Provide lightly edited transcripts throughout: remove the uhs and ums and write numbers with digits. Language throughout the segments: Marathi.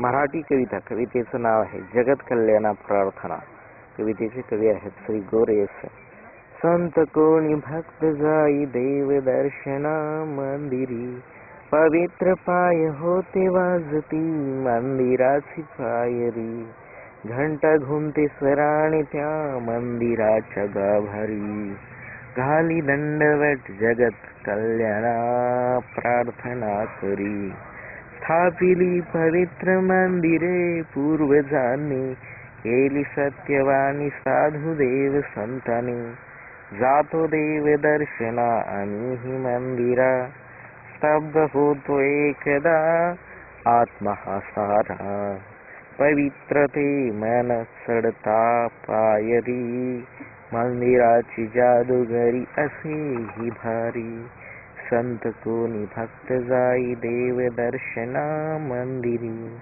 मराठी कविता. कवितेचं नाव आहे जगत कल्याणा प्रार्थना. कवितेचे कवी आहेत श्री गोरेस. संत कोणी भक्त जाई देव दर्शना मंदिरी, पवित्र पाय होते वाजती मंदिराची पायरी, घंटा घुमते स्वराने त्या मंदिराच्या गाभारी, घाली दंडवट जगत कल्याणा प्रार्थना करी, स्थापिली पवित्र मंदिरे पूर्वजांनी, केली सत्यवानी साधू देव संतांनी, जातो देव दर्शना आम्ही मंदिरा, स्तब्ध होतो एकदा आत्मा हा सारा, पवित्रते मन चढता पायरी, मंदिराची जादूगरी असे ही भारी, संत कोणी भक्त जाई देव दर्शना मंदिरी,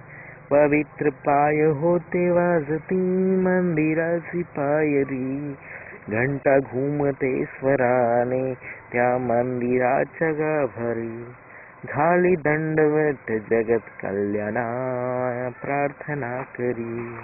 पवित्र पाय होते वाजती मंदिराची पायरी, घंटा घुमते स्वराने त्या मंदिराच्या गाभारी, घाली दंडवत जगत कल्याणा प्रार्थना करी.